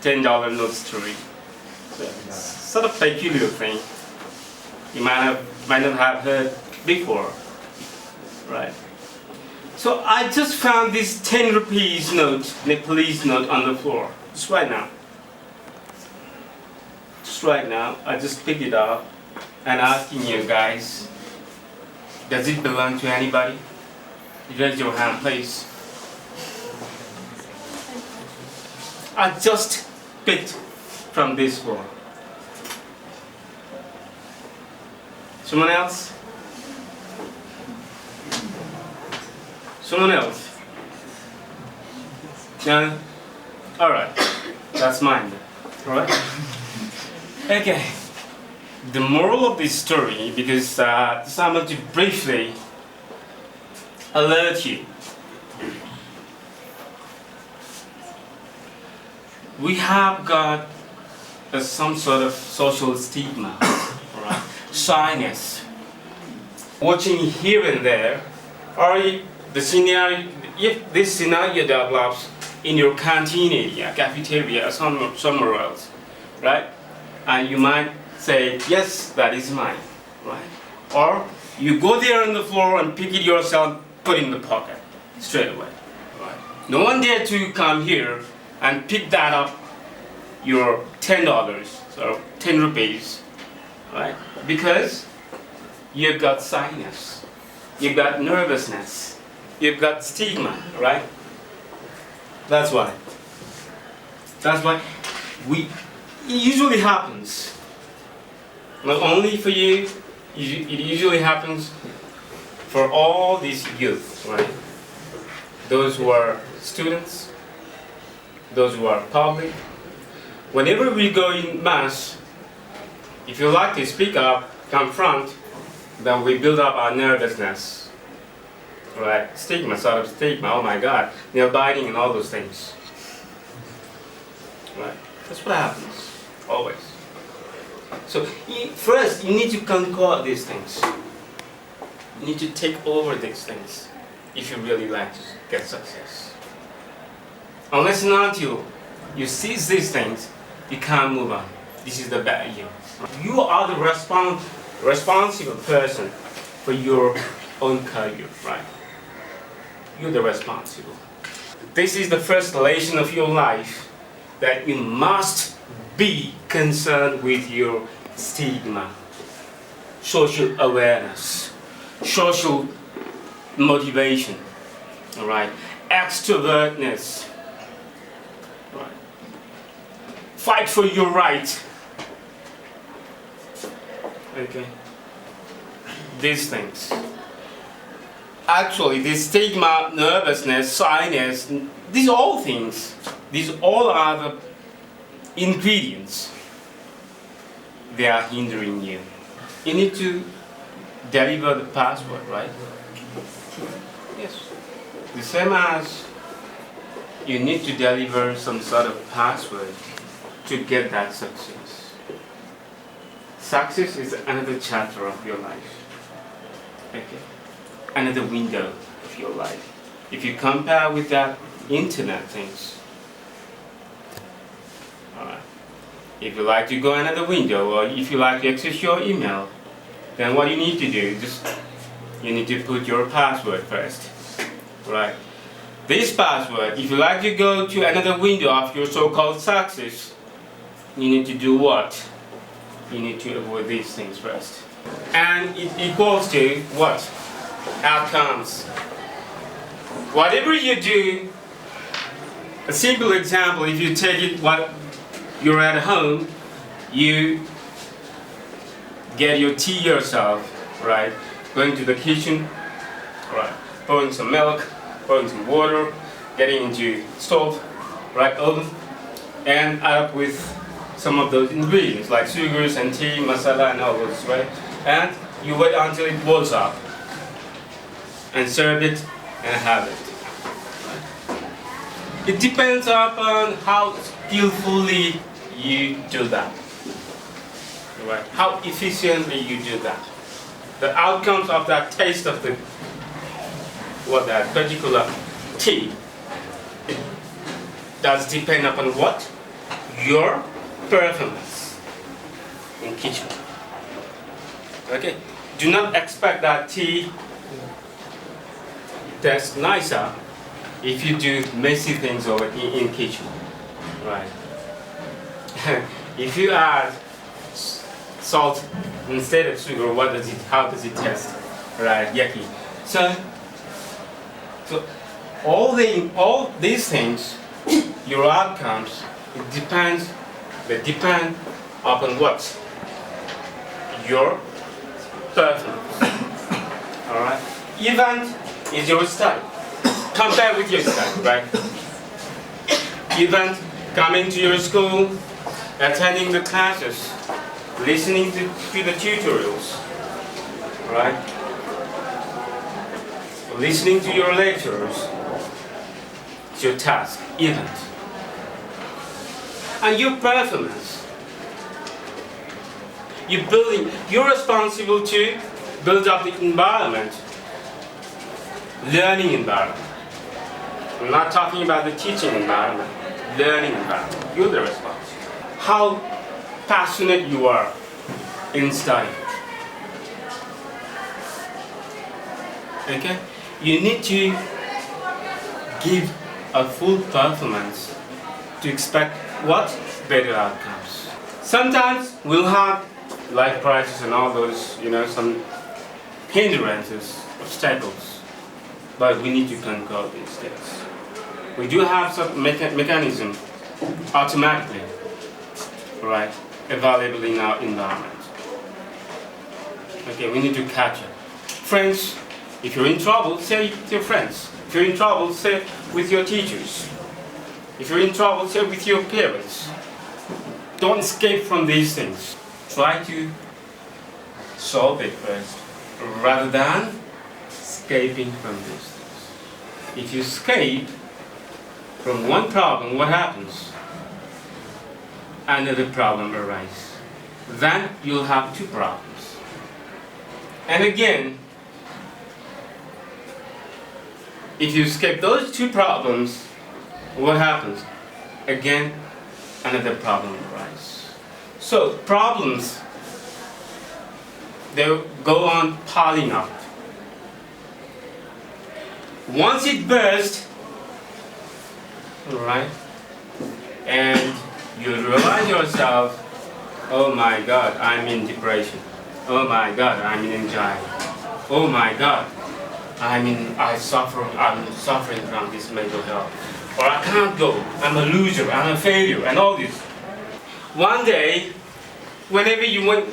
$10 note story. So it's sort of peculiar thing. You might not have heard before, right? So I just found this 10 rupees note, Nepalese note on the floor, just right now. Just right now, I just picked it up and asking you guys, does it belong to anybody? Raise your hand, please. I just picked from this floor. Someone else? Someone else? No? Alright. That's mine. Alright? Okay. The moral of this story, because I'm going to briefly alert you. We have got some sort of social stigma, right? Shyness. Watching here and there, or the scenario, if this scenario develops in your canteen area, cafeteria, or somewhere else, right? And you might say, yes, that is mine, right? Or you go there on the floor and pick it yourself, put it in the pocket, straight away, right? No one dare to come here and pick that up, your $10, so 10 rupees, right? Because you've got shyness, you've got nervousness, you've got stigma, right? That's why. That's why it usually happens. Not only for you, it usually happens for all these youth, right? Those who are students, those who are public. Whenever we go in mass, if you like to speak up, confront, then we build up our nervousness, right? Stigma, sort of stigma, oh my God, nail biting and all those things, right? That's what happens, always. So first, you need to conquer these things. You need to take over these things if you really like to get success. Unless and until you seize these things, you can't move on. This is the barrier. You are the responsible person for your own career, right? You're the responsible. This is the first lesson of your life, that you must be concerned with your stigma, social awareness, social motivation, all right? Extrovertness, right? Fight for your right. Okay. These things. Actually, this stigma, nervousness, shyness, these all things, these all are the ingredients. They are hindering you. You need to deliver the password, right? Yes. The same as you need to deliver some sort of password to get that success. Success is another chapter of your life. Okay? Another window of your life. If you compare with that internet things, alright. If you like to go another window, or if you like to access your email, then what you need to do is you need to put your password first, right? This password, if you like to go to another window of your so-called success, you need to do what? You need to avoid these things first. And it equals to what? Outcomes. Whatever you do, a simple example, if you take it while you're at home, you get your tea yourself, right? Going to the kitchen, right? Pouring some milk, pouring some water, getting into stove, right? Oven, and up with some of those ingredients like sugars and tea, masala and all those, right? And you wait until it boils up and serve it and have it. It depends upon how skillfully you do that, right? How efficiently you do that. The outcomes of that taste of that particular tea, it does depend upon what? your performance in kitchen. Okay? Do not expect that tea tastes nicer if you do messy things over in kitchen, right? If you add salt instead of sugar, how does it taste? Right, yucky. So all these things, your outcomes, they depend upon what? Your performance. Alright? Event is your study. Compare with your study, right? Event, coming to your school, attending the classes, listening to the tutorials, right? Listening to your lecturers. It's your task, event. And your performance. You're responsible to build up the environment, learning environment. I'm not talking about the teaching environment, learning environment. You're the responsible. How passionate you are in studying. Okay? You need to give a full performance to expect what? Better outcomes. Sometimes we'll have life crisis and all those, some hindrances, obstacles, but we need to conquer these things. We do have some mechanism automatically, right, available in our environment. Okay, we need to catch it. Friends, if you're in trouble, say with your friends. If you're in trouble, say with your teachers. If you're in trouble, say with your parents. Don't escape from these things. Try to solve it first, rather than escaping from these things. If you escape from one problem, what happens? Another problem arises. Then you'll have two problems. And again, if you escape those two problems, what happens? Again, another problem arises. So problems, they go on piling up. Once it bursts, right, and you realize yourself, oh my God, I'm in depression. Oh my God, I'm in anxiety. Oh my God, I'm suffering from this mental health. Or I can't go, I'm a loser, I'm a failure, and all this. One day, whenever you want,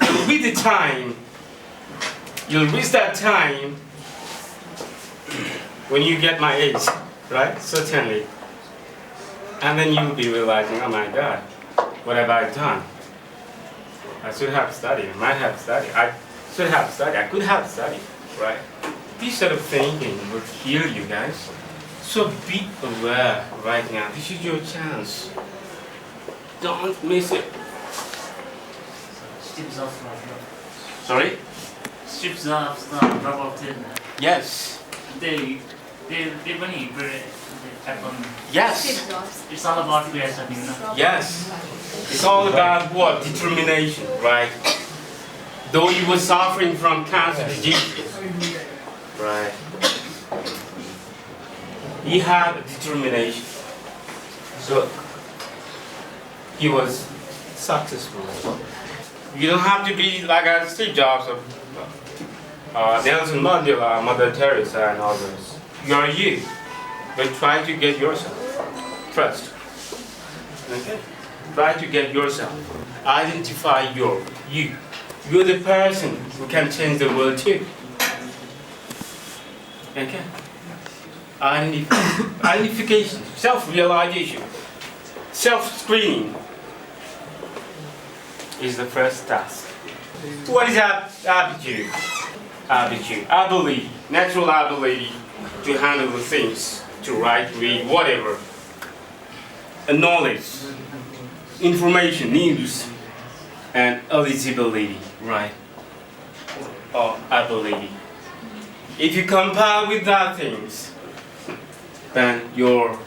you'll reach the time, you'll reach that time when you get my age, right? Certainly. And then you'll be realizing, oh my God, what have I done? I should have studied, I might have studied, I should have studied, I could have studied, right? This sort of thinking will heal you guys. So be aware right now. This is your chance. Don't miss it. Strips off. Sorry? Strips off, rub off the. Yes. They money happen. Yes. It's all about creation, you know. Yes. It's all about what? Determination, right? Though you were suffering from cancer disease, right? He had a determination. So he was successful. You don't have to be like Steve Jobs or Nelson Mandela, Mother Teresa and others. You are you. But try to get yourself first. Okay? Try to get yourself. Identify you. You're the person who can change the world too. Okay? Identification, self-realization, self-screening is the first task. What is aptitude? Aptitude, ability, natural ability to handle the things, to write, read, whatever. A knowledge, information, news, and eligibility, right? Or ability. If you compare with that things, then your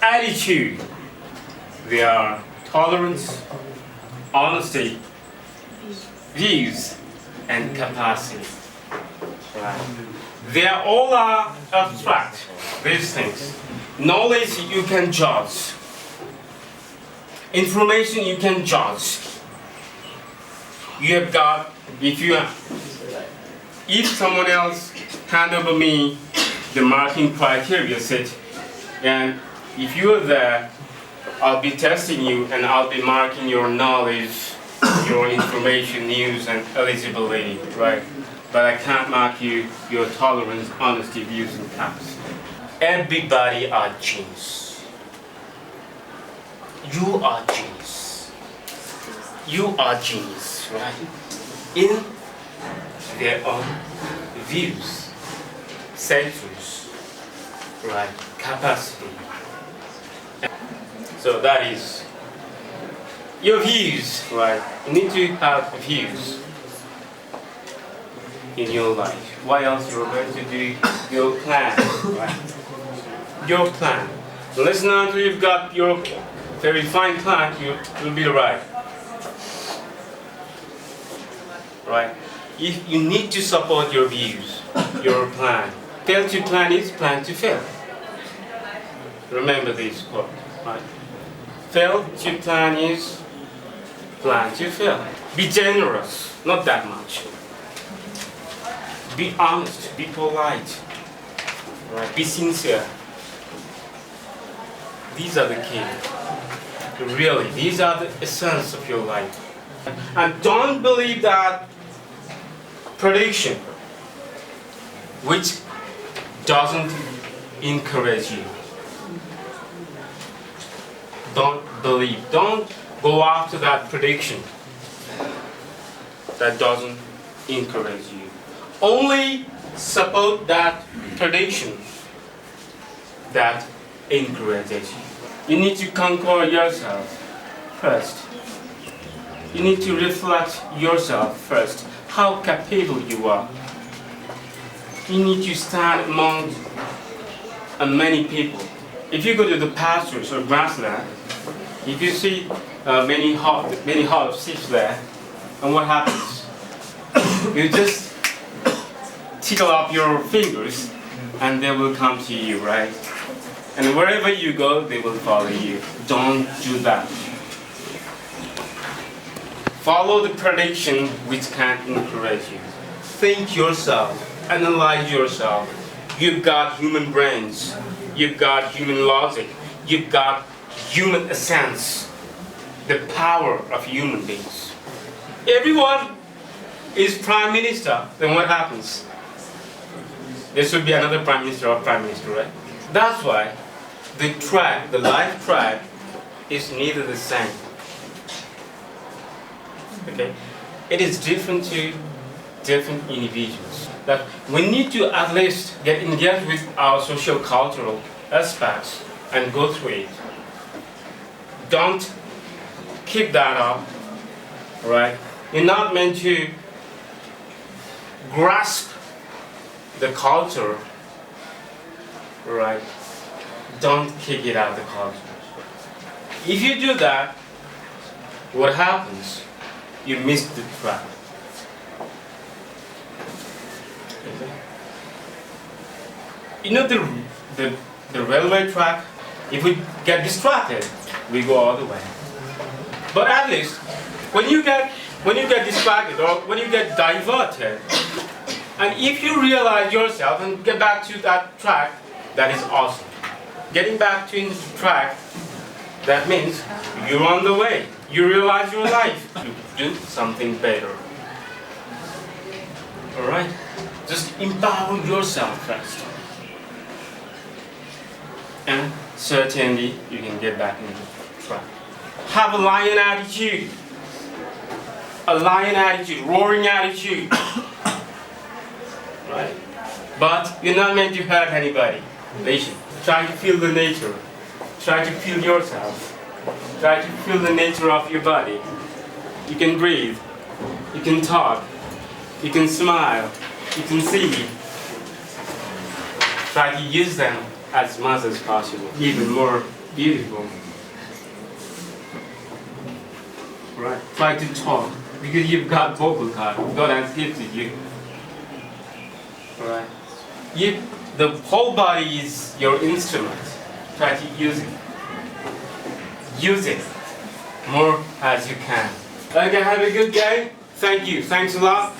attitude, they are tolerance, honesty, views, and capacity. Right? They are all abstract, these things. Knowledge you can judge. Information you can judge. You have got, if someone else hand over me the marking criteria set, and if you are there, I'll be testing you and I'll be marking your knowledge, your information, news, and eligibility, right? But I can't mark your tolerance, honesty, views, and capacity. Everybody are genius. You are genius. You are genius, right? In their own views, centers, right? Capacity. So that is your views, right? You need to have views in your life. What else you're going to do? Your plan, right? Your plan. Listen until you've got your very fine plan, you'll be right. Right? You need to support your views, your plan. Fail to plan is plan to fail. Remember this quote, right? Fail to plan is plan to fail. Be generous, not that much. Be honest, be polite, right? Be sincere. These are the key. Really, these are the essence of your life. And don't believe that prediction which doesn't encourage you. Don't believe. Don't go after that prediction that doesn't encourage you. Only support that prediction that encourages you. You need to conquer yourself first. You need to reflect yourself first, how capable you are. You need to stand among many people. If you go to the pastures or grassland, if you see many hot sheep there, and what happens? You just tickle up your fingers and they will come to you, right? And wherever you go, they will follow you. Don't do that. Follow the prediction which can encourage you. Think yourself, analyze yourself. You've got human brains, you've got human logic, you've got human essence, the power of human beings. Everyone is prime minister, then what happens? There should be another prime minister or prime minister, right? That's why the life track is neither the same. Okay? It is different to different individuals. That we need to at least get engaged with our social cultural aspects and go through it. Don't keep that up, right? You're not meant to grasp the culture, right? Don't kick it out of the culture. If you do that, what happens? You miss the track. Okay. You know the railway track? If we get distracted, we go all the way. But at least when you get distracted or when you get diverted, and if you realize yourself and get back to that track, that is awesome. Getting back to the track, that means you're on the way. You realize your life. You do something better. Alright? Just empower yourself first. And certainly you can get back into the track. Have a lion attitude. A lion attitude, roaring attitude. Right? But you're not meant to hurt anybody. Listen. Try to feel the nature. Try to feel yourself. Try to feel the nature of your body. You can breathe. You can talk. You can smile. You can see. Try to use them as much as possible. Even more beautiful. try to talk because you've got vocal cord. God has gifted you. Alright? The whole body is your instrument. Try to use it. Use it more as you can. Okay, have a good day. Thank you. Thanks a lot.